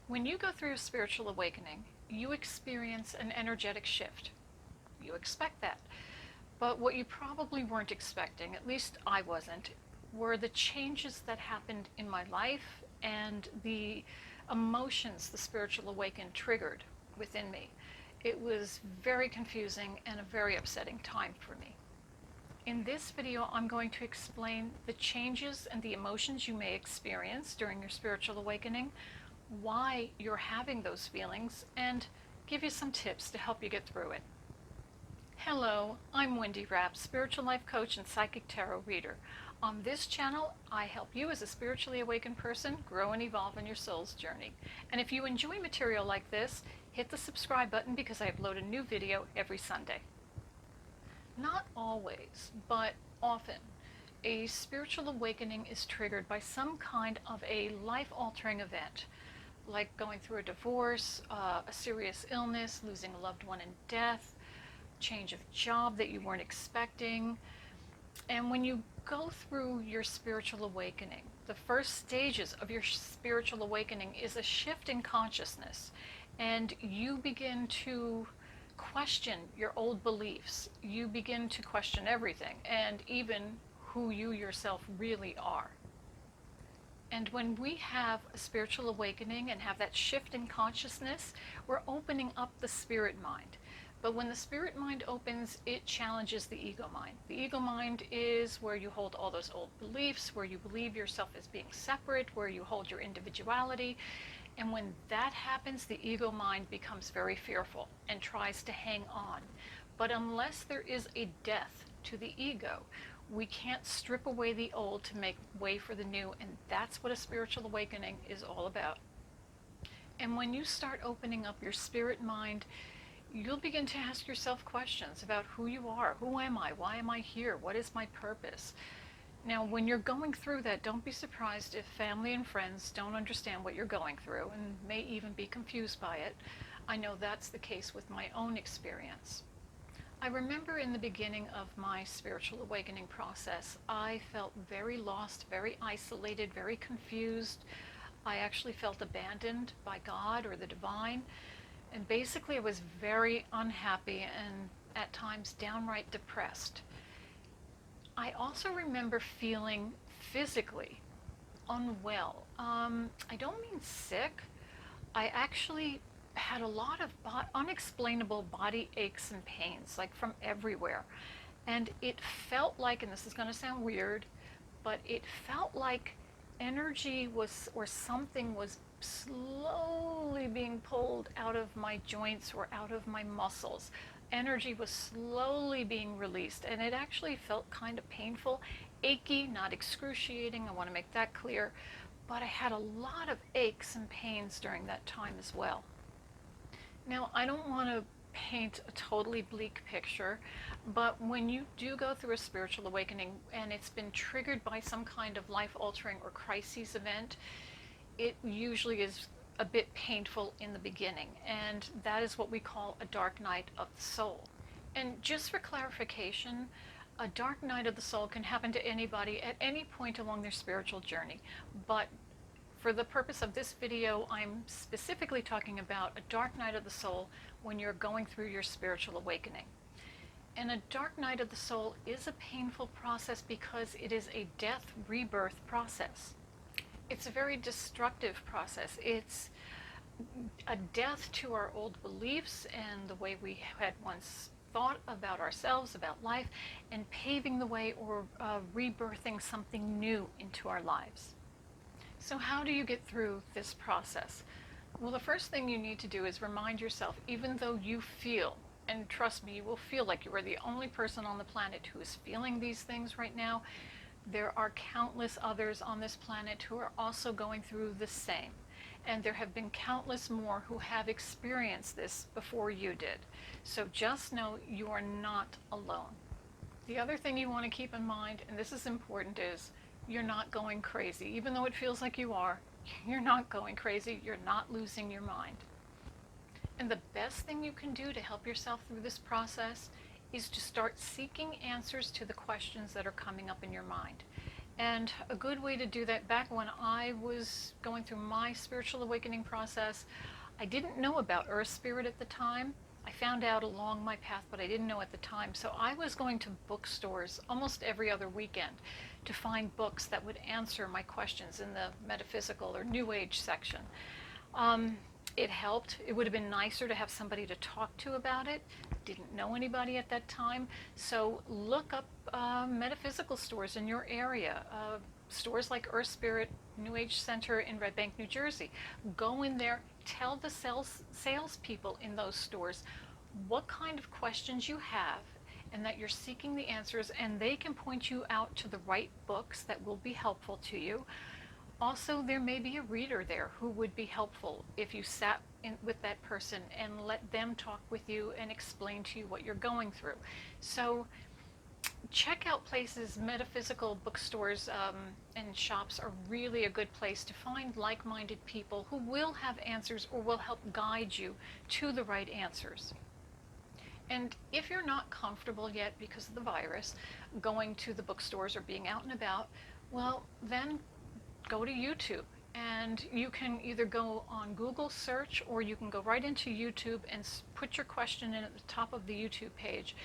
When you go through a spiritual awakening, you experience an energetic shift. You expect that. But what you probably weren't expecting, at least I wasn't, were the changes that happened in my life and the emotions the spiritual awakening triggered within me. It was very confusing and a very upsetting time for me. In this video, I'm going to explain the changes and the emotions you may experience during your spiritual awakening, why you're having those feelings, and give you some tips to help you get through it. Hello, I'm Wendy Rapp, spiritual life coach and psychic tarot reader. On this channel, I help you as a spiritually awakened person grow and evolve on your soul's journey. And if you enjoy material like this, hit the subscribe button because I upload a new video every Sunday. Not always, but often, a spiritual awakening is triggered by some kind of a life-altering event, like going through a divorce, a serious illness, losing a loved one in death, change of job that you weren't expecting. And when you go through your spiritual awakening, the first stages of your spiritual awakening is a shift in consciousness, and you begin to question your old beliefs. You begin to question everything, and even who you yourself really are. And when we have a spiritual awakening and have that shift in consciousness, we're opening up the spirit mind. But when the spirit mind opens, it challenges the ego mind. The ego mind is where you hold all those old beliefs, where you believe yourself as being separate, where you hold your individuality. And when that happens, the ego mind becomes very fearful and tries to hang on. But unless there is a death to the ego, we can't strip away the old to make way for the new, and that's what a spiritual awakening is all about. And when you start opening up your spirit mind, you'll begin to ask yourself questions about who you are. Who am I? Why am I here? What is my purpose? Now, when you're going through that, don't be surprised if family and friends don't understand what you're going through and may even be confused by it. I know that's the case with my own experience. I remember in the beginning of my spiritual awakening process, I felt very lost, very isolated, very confused. I actually felt abandoned by God or the divine. And basically I was very unhappy and at times downright depressed. I also remember feeling physically unwell. I don't mean sick. I actually had a lot of unexplainable body aches and pains, like from everywhere. And it felt like, and this is going to sound weird, but it felt like energy was, or something was slowly being pulled out of my joints or out of my muscles. Energy was slowly being released, and it actually felt kind of painful, achy, not excruciating, I want to make that clear, but I had a lot of aches and pains during that time as well. Now, I don't want to paint a totally bleak picture, but when you do go through a spiritual awakening and it's been triggered by some kind of life-altering or crises event, it usually is a bit painful in the beginning, and that is what we call a dark night of the soul. And just for clarification, a dark night of the soul can happen to anybody at any point along their spiritual journey, but for the purpose of this video, I'm specifically talking about a dark night of the soul when you're going through your spiritual awakening. And a dark night of the soul is a painful process because it is a death rebirth process. It's a very destructive process. It's a death to our old beliefs and the way we had once thought about ourselves, about life, and paving the way or rebirthing something new into our lives. So how do you get through this process? Well, the first thing you need to do is remind yourself, even though you feel, and trust me, you will feel like you are the only person on the planet who is feeling these things right now, there are countless others on this planet who are also going through the same. And there have been countless more who have experienced this before you did. So just know you are not alone. The other thing you want to keep in mind, and this is important, is you're not going crazy. Even though it feels like you are, you're not going crazy. You're not losing your mind. And the best thing you can do to help yourself through this process is to start seeking answers to the questions that are coming up in your mind. And a good way to do that, back when I was going through my spiritual awakening process, I didn't know about EarthSpirit at the time. I found out along my path, but I didn't know at the time. So I was going to bookstores almost every other weekend to find books that would answer my questions in the metaphysical or New Age section. Um, it helped. It would have been nicer to have somebody to talk to about it. Didn't know anybody at that time. So look up metaphysical stores in your area. Stores like EarthSpirit New Age Center in Red Bank, New Jersey. Go in there, tell the salespeople in those stores what kind of questions you have and that you're seeking the answers, and they can point you out to the right books that will be helpful to you. Also, there may be a reader there who would be helpful if you sat with that person and let them talk with you and explain to you what you're going through. So check out places, metaphysical bookstores and shops are really a good place to find like-minded people who will have answers or will help guide you to the right answers. And if you're not comfortable yet because of the virus, going to the bookstores or being out and about, well, then go to YouTube. And you can either go on Google search, or you can go right into YouTube and put your question in at the top of the YouTube page.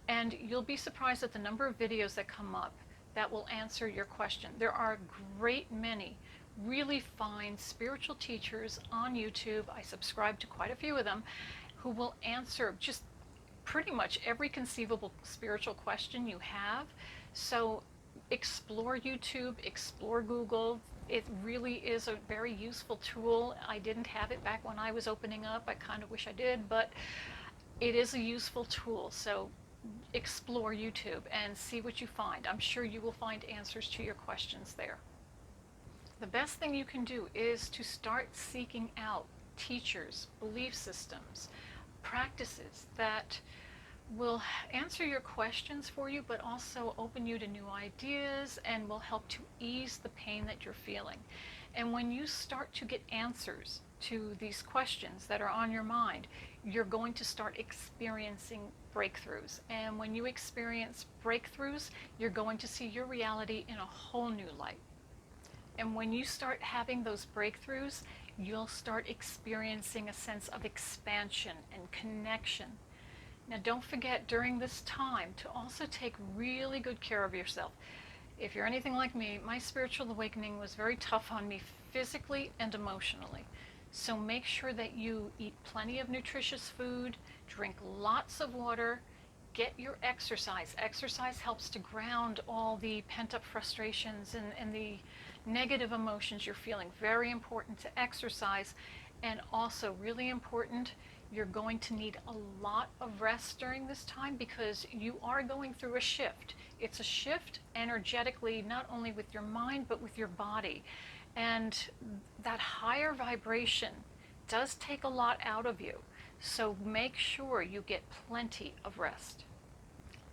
And you'll be surprised at the number of videos that come up that will answer your question. There are a great many really fine spiritual teachers on YouTube. I subscribe to quite a few of them who will answer just pretty much every conceivable spiritual question you have. So explore YouTube, explore Google. It really is a very useful tool. I didn't have it back when I was opening up. I kind of wish I did, but it is a useful tool. So explore YouTube and see what you find. I'm sure you will find answers to your questions there. The best thing you can do is to start seeking out teachers, belief systems, practices that will answer your questions for you, but also open you to new ideas and will help to ease the pain that you're feeling. And when you start to get answers to these questions that are on your mind, you're going to start experiencing breakthroughs. And when you experience breakthroughs, you're going to see your reality in a whole new light. And when you start having those breakthroughs, you'll start experiencing a sense of expansion and connection. Now, don't forget during this time to also take really good care of yourself. If you're anything like me, my spiritual awakening was very tough on me physically and emotionally. So make sure that you eat plenty of nutritious food, drink lots of water, get your exercise. Exercise helps to ground all the pent-up frustrations and the negative emotions you're feeling. Very important to exercise. And also really important, you're going to need a lot of rest during this time because you are going through a shift. It's a shift energetically, not only with your mind, but with your body. And that higher vibration does take a lot out of you. So make sure you get plenty of rest.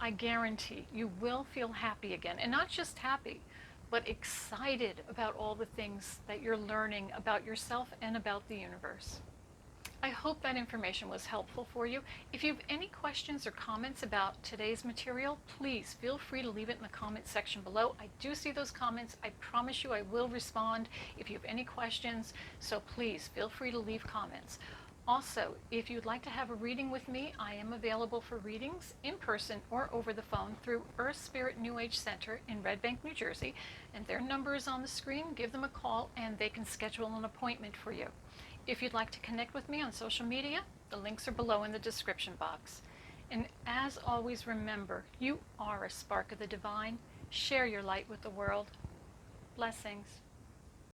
I guarantee you will feel happy again. And not just happy, but excited about all the things that you're learning about yourself and about the universe. I hope that information was helpful for you. If you have any questions or comments about today's material, please feel free to leave it in the comment section below. I do see those comments. I promise you I will respond if you have any questions, so please feel free to leave comments. Also, if you'd like to have a reading with me, I am available for readings in person or over the phone through EarthSpirit New Age Center in Red Bank, New Jersey, and their number is on the screen. Give them a call and they can schedule an appointment for you. If you'd like to connect with me on social media, the links are below in the description box. And as always, remember, you are a spark of the divine. Share your light with the world. Blessings.